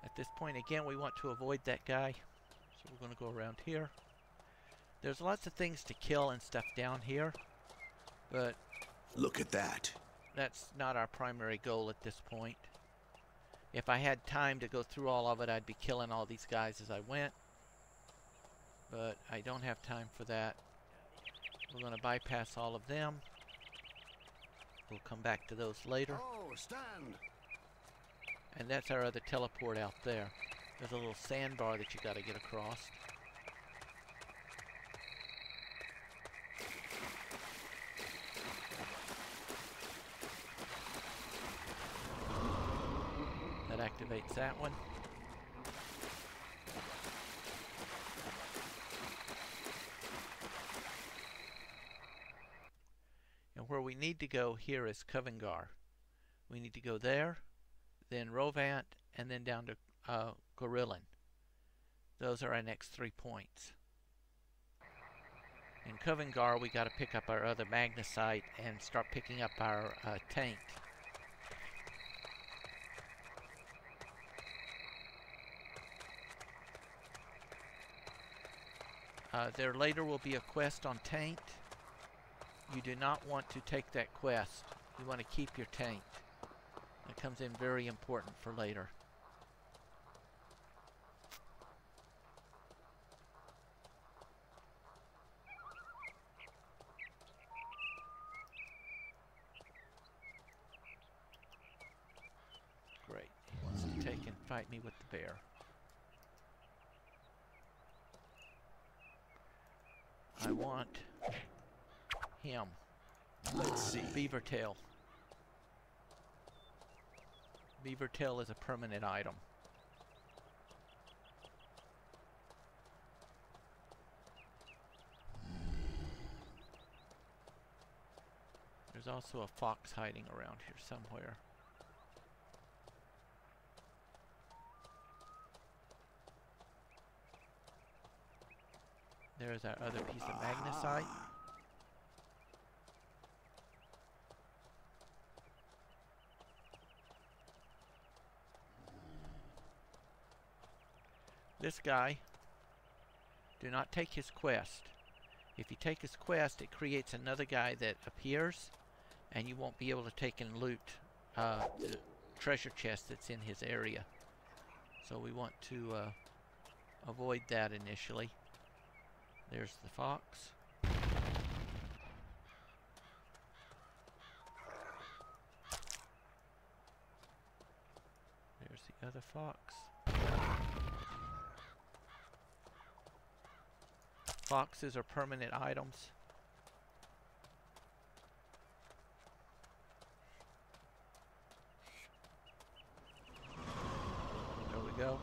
At this point, again, we want to avoid that guy. So we're going to go around here. There's lots of things to kill and stuff down here. But look at that. That's not our primary goal at this point. If I had time to go through all of it, I'd be killing all these guys as I went. But I don't have time for that. We're going to bypass all of them. We'll come back to those later. Oh, stand. And that's our other teleport out there. There's a little sandbar that you got to get across. That activates that one. And where we need to go here is Covengar. We need to go there, then Rovant, and then down to Gorillin. Those are our next 3 points. In Covengar, we got to pick up our other magnesite and start picking up our taint. There later will be a quest on taint. You do not want to take that quest. You want to keep your taint. It comes in very important for later. Great. He wants to take and fight me with the bear. I want him. Let's see. Beaver tail. Beaver tail is a permanent item. There's also a fox hiding around here somewhere. There's our other piece of magnesite. This guy, do not take his quest. If you take his quest, it creates another guy that appears, and you won't be able to take and loot the treasure chest that's in his area. So we want to avoid that initially. There's the fox. There's the other fox. Foxes are permanent items. There we go.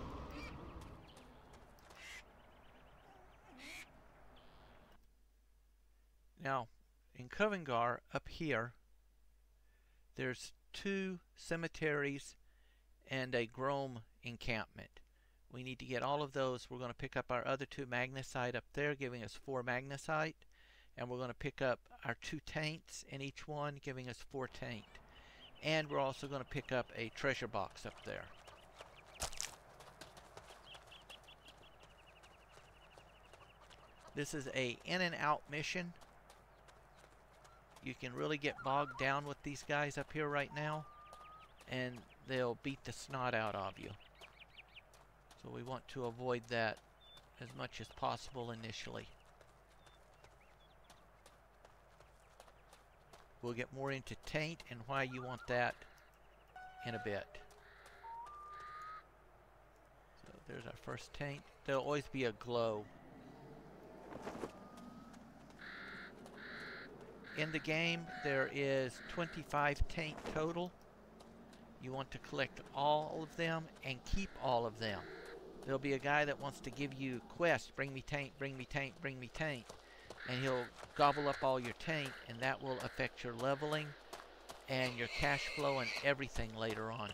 Now, in Covengar, up here, there's 2 cemeteries and a Grome encampment. We need to get all of those. We're going to pick up our other 2 magnesite up there, giving us 4 magnesite. And we're going to pick up our 2 taints in each one, giving us 4 taint. And we're also going to pick up a treasure box up there. This is a in and out mission. You can really get bogged down with these guys up here right now, and they'll beat the snot out of you. So we want to avoid that as much as possible initially. We'll get more into taint and why you want that in a bit. So there's our first taint. There'll always be a glow. In the game, there is 25 taint total. You want to collect all of them and keep all of them. There'll be a guy that wants to give you quests, bring me taint, bring me taint, bring me taint. And he'll gobble up all your taint, and that will affect your leveling and your cash flow and everything later on.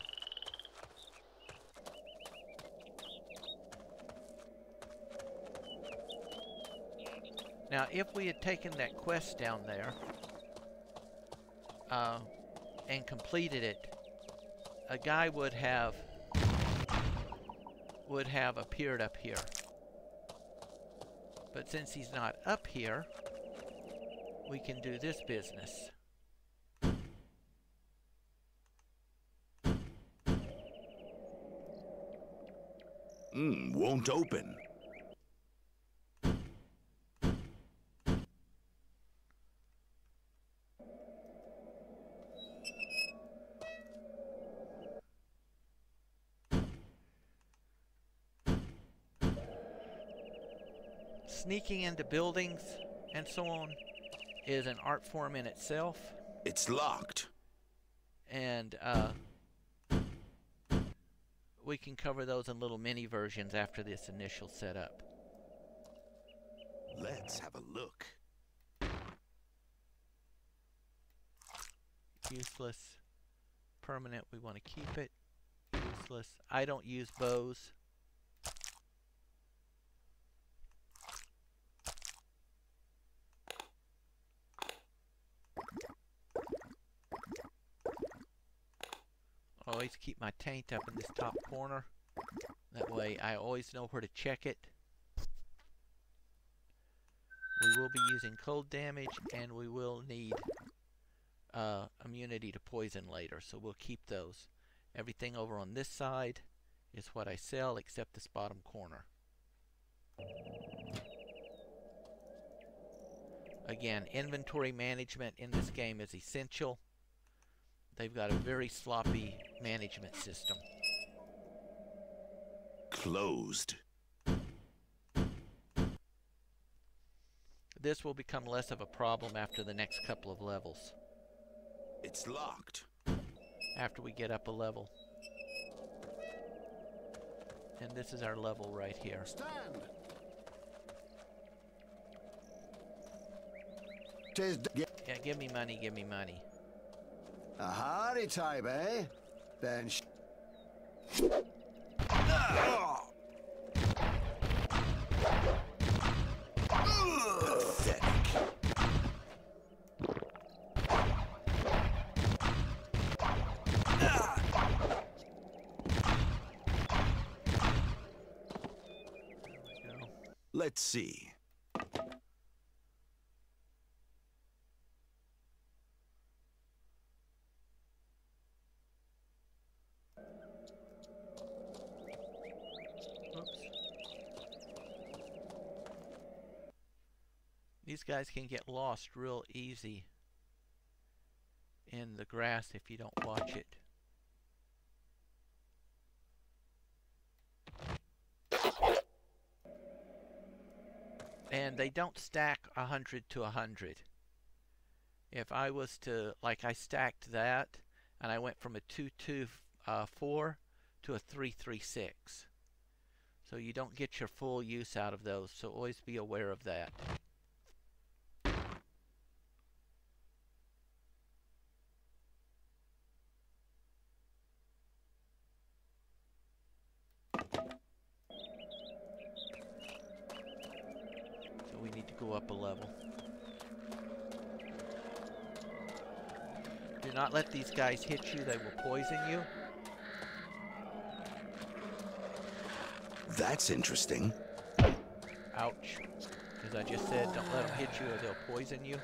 Now, if we had taken that quest down there and completed it, a guy would have would have appeared up here. But since he's not up here, we can do this business. Won't open. Sneaking into buildings and so on is an art form in itself. It's locked. And we can cover those in little mini versions after this initial setup. Let's have a look. Useless. Permanent, we want to keep it. Useless. I don't use bows. Always keep my taint up in this top corner. That way I always know where to check it. We will be using cold damage, and we will need immunity to poison later, so we'll keep those. Everything over on this side is what I sell except this bottom corner. Again, inventory management in this game is essential. They've got a very sloppy management system. Closed. This will become less of a problem after the next couple of levels. It's locked. After we get up a level. And this is our level right here. Stand. Yeah, give me money, give me money. A hardy type, eh? Then Pathetic. There we go. Let's see. These guys can get lost real easy in the grass if you don't watch it. And they don't stack 100 to 100. If I was to, like I stacked that, and I went from a 224 to a 336. So you don't get your full use out of those, so always be aware of that. So we need to go up a level. Do not let these guys hit you, they will poison you. That's interesting. Ouch. As I just said, don't let them hit you or they'll poison you.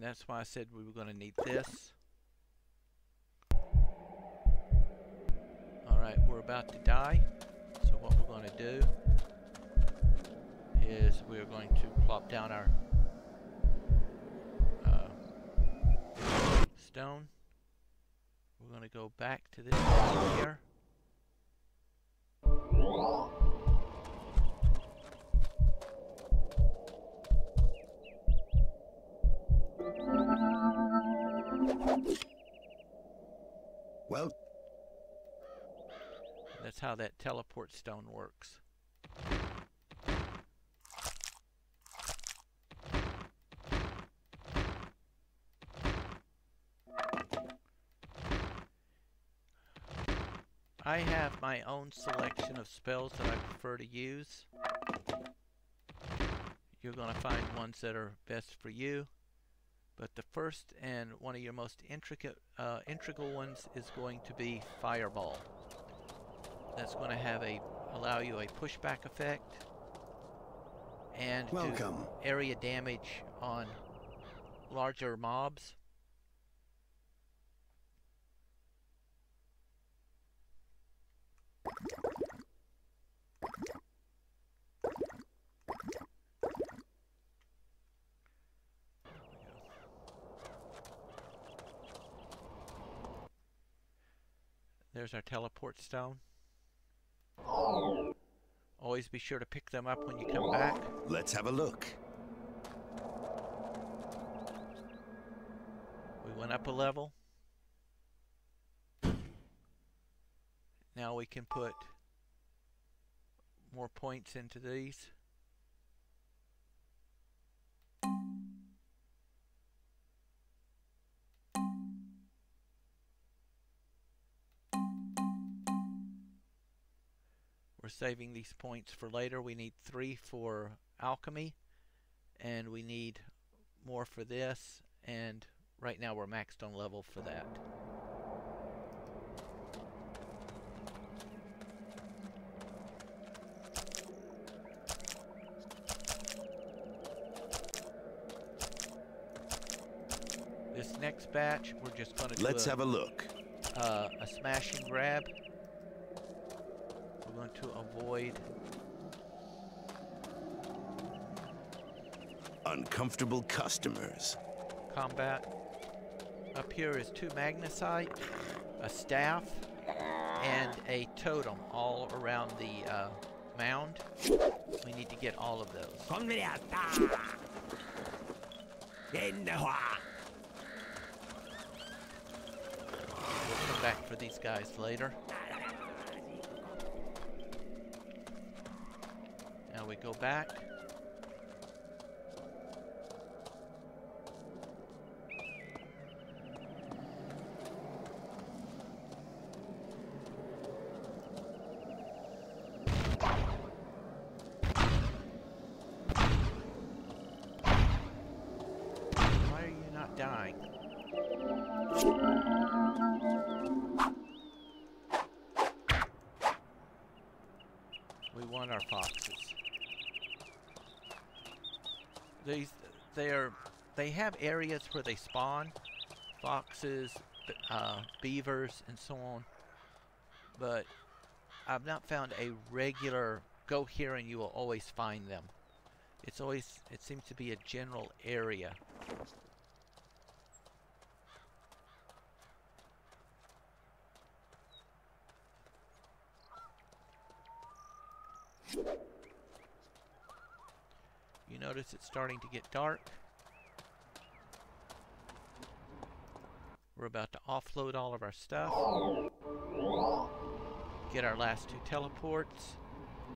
that's why I said we were going to need this. Alright, we're about to die. So what we're going to do is we're going to plop down our stone. We're going to go back to this one here. Well, that's how that teleport stone works. I have my own selection of spells that I prefer to use. You're going to find ones that are best for you. But the first and one of your most integral ones is going to be Fireball. That's going to allow you a pushback effect and do area damage on larger mobs. There's our teleport stone. Always be sure to pick them up when you come back. Let's have a look. We went up a level. Now we can put more points into these. We're saving these points for later. We need 3 for alchemy, and we need more for this, and right now we're maxed on level for that. This next batch, we're just going to do Let's have a look. A smash and grab. We're going to avoid uncomfortable customers. Combat. Up here is 2 magnesite, a staff, and a totem all around the mound. We need to get all of those. We'll come back for these guys later. Now we go back. Why are you not dying? We want our foxes. They have areas where they spawn, foxes, beavers, and so on. But I've not found a regular go here and you will always find them. It seems to be a general area. You notice it's starting to get dark. We're about to offload all of our stuff. Get our last 2 teleports.